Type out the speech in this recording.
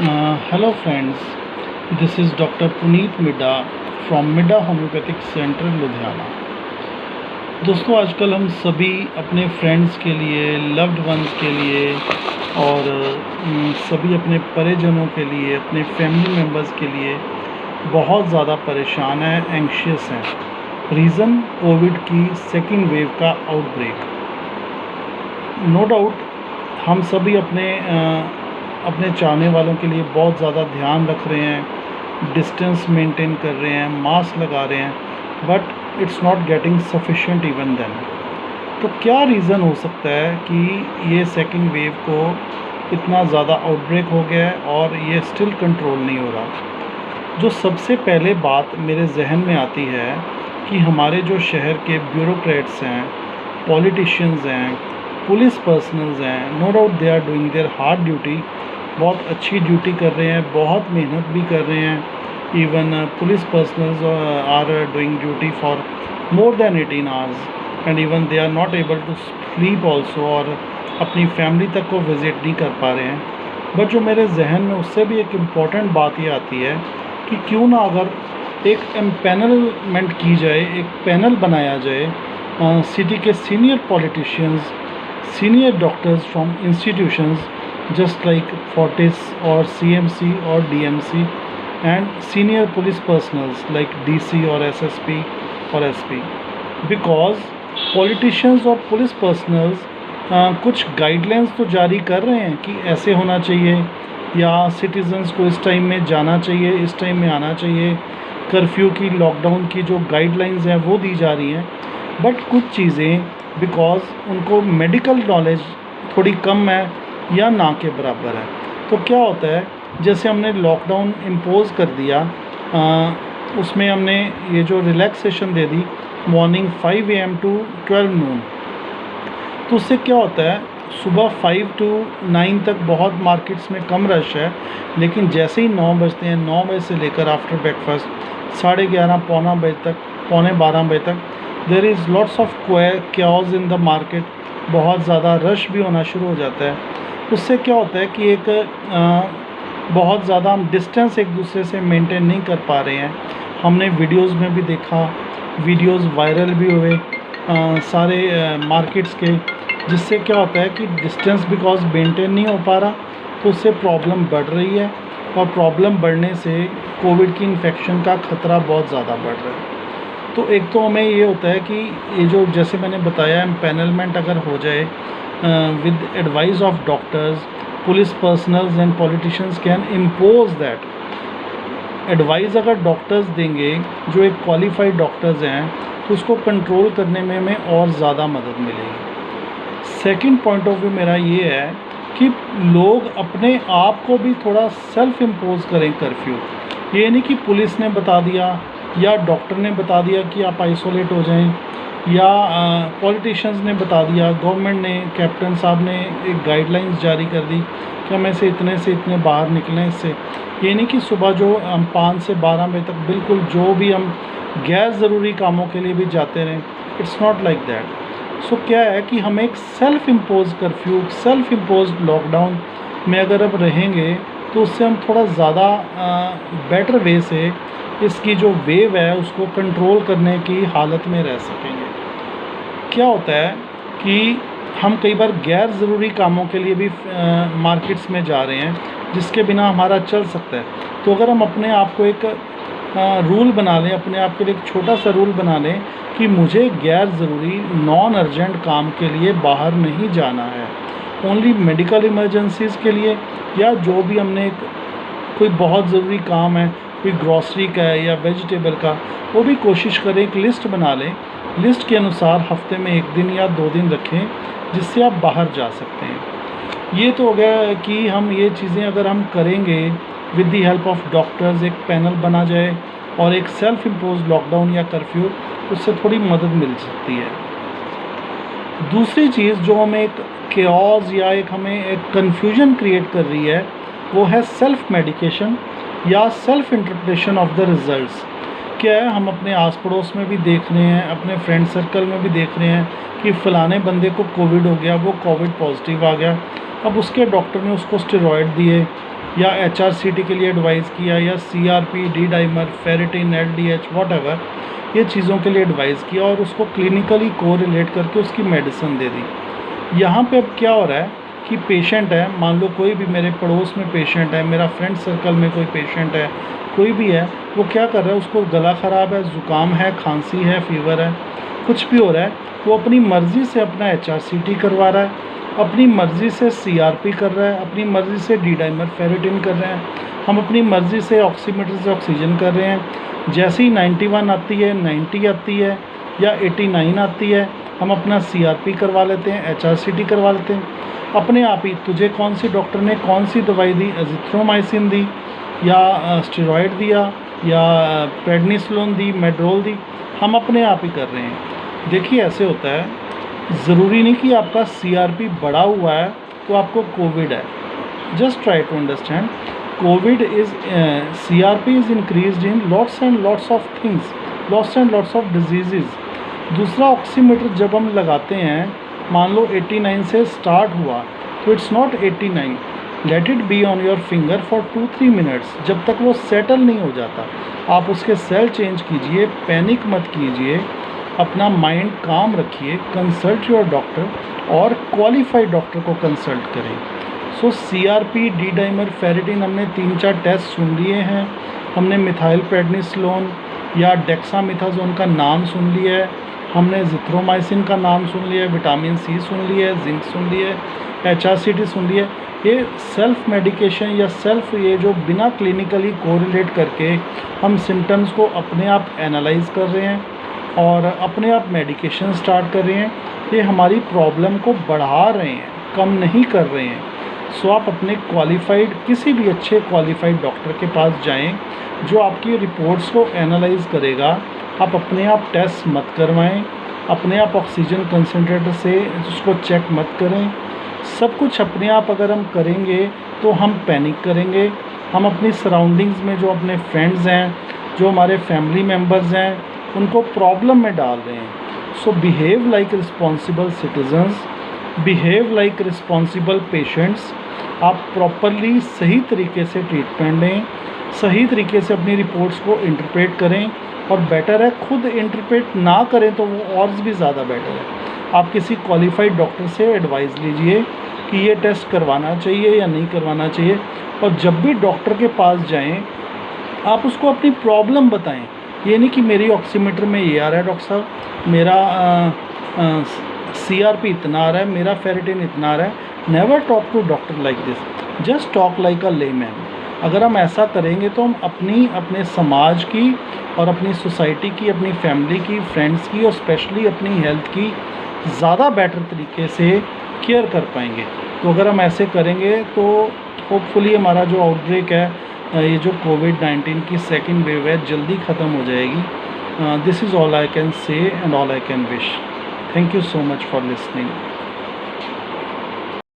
Hello friends, this is Dr. Puneet Midha from Midha Homeopathic Center Ludhiana. दोस्तों, आजकल हम सभी अपने फ्रेंड्स के लिए, लव्ड वंस के लिए और सभी अपने परिजनों के लिए, अपने फैमिली मेम्बर्स के लिए बहुत ज़्यादा परेशान हैं, एंग्शियस हैं। रीज़न कोविड की सेकेंड वेव का आउटब्रेक। नो डाउट हम सभी अपने चाहने वालों के लिए बहुत ज़्यादा ध्यान रख रहे हैं, डिस्टेंस मेंटेन कर रहे हैं, मास्क लगा रहे हैं, but it's not getting sufficient even then. तो क्या रीज़न हो सकता है कि ये सेकेंड वेव को इतना ज़्यादा आउटब्रेक हो गया है और ये स्टिल कंट्रोल नहीं हो रहा? जो सबसे पहले बात मेरे जहन में आती है कि हमारे जो शहर के ब्यूरोक्रेट्स हैं, पॉलिटिशियंस हैं, पुलिस पर्सनल्स हैं, no doubt they are doing their hard duty, बहुत अच्छी ड्यूटी कर रहे हैं, बहुत मेहनत भी कर रहे हैं। Even police personnels are doing duty for more than 18 hours and even they are not able to sleep also, और अपनी फैमिली तक को विज़िट नहीं कर पा रहे हैं। बट जो मेरे जहन में उससे भी एक इम्पॉर्टेंट बात ये आती है कि क्यों ना अगर एक एम्पैनलमेंट की जाए, एक पैनल बनाया जाए सिटी के senior politicians, senior doctors from institutions just like Fortis or CMC or DMC, and senior police personals like DC or SSP or SP, because politicians और पुलिस पर्सनल्स कुछ गाइडलाइंस तो जारी कर रहे हैं कि ऐसे होना चाहिए, या सिटीजन्स को इस टाइम में जाना चाहिए, इस टाइम में आना चाहिए, कर्फ्यू की, लॉकडाउन की जो गाइडलाइंस हैं वो दी जा रही हैं। बट कुछ चीज़ें बिकॉज उनको मेडिकल नॉलेज थोड़ी कम है या ना के बराबर है, तो क्या होता है, जैसे हमने लॉकडाउन इम्पोज़ कर दिया, उसमें हमने ये जो रिलैक्सेशन दे दी मॉर्निंग 5 AM टू 12 नून, तो उससे क्या होता है, सुबह 5 to 9 तक बहुत मार्केट्स में कम रश है, लेकिन जैसे ही 9 बजते हैं, 9 बजे से लेकर आफ्टर ब्रेकफास्ट 11:30 पौना बजे तक, पौने 12 बजे तक, there is lots of chaos in the market, बहुत ज़्यादा रश भी होना शुरू हो जाता है। उससे क्या होता है कि एक बहुत ज़्यादा हम डिस्टेंस एक दूसरे से मेंटेन नहीं कर पा रहे हैं। हमने वीडियोस में भी देखा, वीडियोस वायरल भी हुए सारे मार्केट्स के, जिससे क्या होता है कि डिस्टेंस बिकॉज मेंटेन नहीं हो पा रहा, तो उससे प्रॉब्लम बढ़ रही है, और प्रॉब्लम बढ़ने से कोविड की इन्फेक्शन का ख़तरा बहुत ज़्यादा बढ़ रहा है। तो एक तो हमें ये होता है कि ये जो जैसे मैंने बताया एम्पैनलमेंट अगर हो जाए with advice of doctors, police personals and politicians can impose that advice। अगर डॉक्टर्स देंगे जो एक क्वालिफाइड डॉक्टर्स हैं, तो उसको कंट्रोल करने में हमें और ज़्यादा मदद मिलेगी। सेकंड पॉइंट ऑफ व्यू मेरा ये है कि लोग अपने आप को भी थोड़ा सेल्फ इम्पोज करें कर्फ्यू। ये नहीं कि पुलिस ने बता दिया या डॉक्टर ने बता दिया कि आप आइसोलेट हो जाएं, या पॉलिटिशियंस ने बता दिया, गवर्नमेंट ने, कैप्टन साहब ने एक गाइडलाइंस जारी कर दी कि हम ऐसे इतने से इतने बाहर निकलें। इससे ये नहीं कि सुबह जो हम 5 से 12 बजे तक बिल्कुल जो भी हम गैर ज़रूरी कामों के लिए भी जाते रहें, इट्स नॉट लाइक दैट। सो क्या है कि हम एक self impose curfew, self impose lockdown में अगर अब रहेंगे, तो उससे हम थोड़ा ज़्यादा बेटर वे से इसकी जो वेव है उसको कंट्रोल करने की हालत में रह सकेंगे। क्या होता है कि हम कई बार गैर ज़रूरी कामों के लिए भी मार्केट्स में जा रहे हैं, जिसके बिना हमारा चल सकता है। तो अगर हम अपने आप को एक रूल बना लें, अपने आप के लिए एक छोटा सा रूल बना लें कि मुझे गैर ज़रूरी नॉन अर्जेंट काम के लिए बाहर नहीं जाना है, ओनली मेडिकल इमरजेंसीज़ के लिए, या जो भी हमने कोई बहुत ज़रूरी काम है, कोई ग्रॉसरी का है या वेजिटेबल का, वो भी कोशिश करें, एक लिस्ट बना लें, लिस्ट के अनुसार हफ्ते में 1 दिन या 2 दिन रखें, जिससे आप बाहर जा सकते हैं। ये तो हो गया कि हम ये चीज़ें अगर हम करेंगे with the help of doctors, एक पैनल बना जाए और एक सेल्फ इम्पोज लॉकडाउन या कर्फ्यू, उससे थोड़ी मदद मिल सकती है। दूसरी चीज़ जो हमें एक केओस या हमें एक कन्फ्यूजन क्रिएट कर रही है, वो है सेल्फ मेडिकेशन या self interpretation of the results. क्या है, हम अपने आस पड़ोस में भी देख रहे हैं, अपने फ्रेंड सर्कल में भी देख रहे हैं कि फ़लाने बंदे को कोविड हो गया, वो कोविड पॉजिटिव आ गया, अब उसके डॉक्टर ने उसको स्टेरॉयड दिए, या HRCT के लिए एडवाइस किया, या CRP, D dimer, ferritin, LDH, what ये चीज़ों के लिए एडवाइस किया और उसको क्लिनिकली कोरिलेट करके उसकी मेडिसिन दे दी। यहाँ पे अब क्या हो रहा है कि पेशेंट है, मान लो कोई भी मेरे पड़ोस में पेशेंट है, मेरा फ्रेंड सर्कल में कोई पेशेंट है, कोई भी है, वो क्या कर रहा है, उसको गला ख़राब है, ज़ुकाम है, खांसी है, फीवर है, कुछ भी हो रहा है, वो अपनी मर्ज़ी से अपना HRCT करवा रहा है, अपनी मर्ज़ी से CRP कर रहा है, अपनी मर्ज़ी से डी डाइमर फेरिटिन कर रहे हैं, हम अपनी मर्ज़ी से ऑक्सीमीटर से ऑक्सीजन कर रहे हैं। जैसे ही 91 आती है, 90 आती है या 89 आती है, हम अपना CRP करवा लेते हैं, HRCT करवा लेते हैं अपने आप ही। तुझे कौन सी डॉक्टर ने कौन सी दवाई दी, एजिथ्रोमाइसिन दी या स्टेरॉयड दिया या प्रेडनिसोलोन दी, मेड्रोल दी, हम अपने आप ही कर रहे हैं। देखिए ऐसे होता है, ज़रूरी नहीं कि आपका CRP बढ़ा हुआ है तो आपको कोविड है। Just try to understand, Covid is CRP is increased in lots and lots of things, lots and lots of disease. दूसरा, ऑक्सीमीटर जब हम लगाते हैं, मान लो 89 से स्टार्ट हुआ तो it's not 89, let it be on your finger for 2-3 minutes, जब तक वो सेटल नहीं हो जाता। आप उसके सेल चेंज कीजिए, पैनिक मत कीजिए, अपना माइंड काम रखिए, कंसल्ट योर डॉक्टर और क्वालिफाइड डॉक्टर को कंसल्ट करें। सो CRP, डी डाइमर, फेरिटिन, हमने 3-4 टेस्ट सुन लिए हैं, हमने मिथाइल प्रेडनिसोलोन या डेक्सामेथासोन का नाम सुन लिया है, हमने जिथ्रोमाइसिन का नाम सुन लिया है, विटामिन C सुन लिया है, जिंक सुन लिया है, HRCT सुन लिया है। ये सेल्फ मेडिकेशन या सेल्फ, ये जो बिना क्लिनिकली कोरिलेट करके हम सिम्टम्स को अपने आप एनालाइज कर रहे हैं और अपने आप मेडिकेशन स्टार्ट कर रहे हैं, ये हमारी प्रॉब्लम को बढ़ा रहे हैं, कम नहीं कर रहे हैं। सो आप अपने क्वालिफाइड, किसी भी अच्छे क्वालिफाइड डॉक्टर के पास जाएं जो आपकी रिपोर्ट्स को एनालाइज करेगा। आप अपने आप टेस्ट मत करवाएं, अपने आप ऑक्सीजन कंसनट्रेटर से उसको चेक मत करें। सब कुछ अपने आप अगर हम करेंगे तो हम पैनिक करेंगे, हम अपनी सराउंडिंग्स में जो अपने फ्रेंड्स हैं, जो हमारे फैमिली मेम्बर्स हैं, उनको प्रॉब्लम में डाल रहे हैं। So behave like responsible citizens, behave like responsible patients. आप प्रॉपरली सही तरीके से ट्रीटमेंट लें, सही तरीके से अपनी रिपोर्ट्स को इंटरप्रेट करें, और बेटर है खुद इंटरप्रेट ना करें तो वो और भी ज़्यादा बेटर है। आप किसी क्वालिफाइड डॉक्टर से एडवाइस लीजिए कि ये टेस्ट करवाना चाहिए या नहीं करवाना चाहिए, और जब भी डॉक्टर के पास जाएं आप उसको अपनी प्रॉब्लम बताएं। ये नहीं कि मेरी ऑक्सीमीटर में ये आ रहा है डॉक्टर साहब, मेरा CRP इतना आ रहा है, मेरा फेरिटिन इतना आ रहा है। Never talk to doctor like this, just talk like a layman. अगर हम ऐसा करेंगे तो हम अपने समाज की और अपनी सोसाइटी की, अपनी फैमिली की, फ्रेंड्स की और स्पेशली अपनी हेल्थ की ज़्यादा बेटर तरीके से केयर कर पाएंगे। तो अगर हम ऐसे करेंगे तो होपफुली हमारा जो आउटब्रेक है, ये जो कोविड-19 की सेकंड वेव है, जल्दी ख़त्म हो जाएगी। This is all I can say and all I can wish. Thank you so much for listening.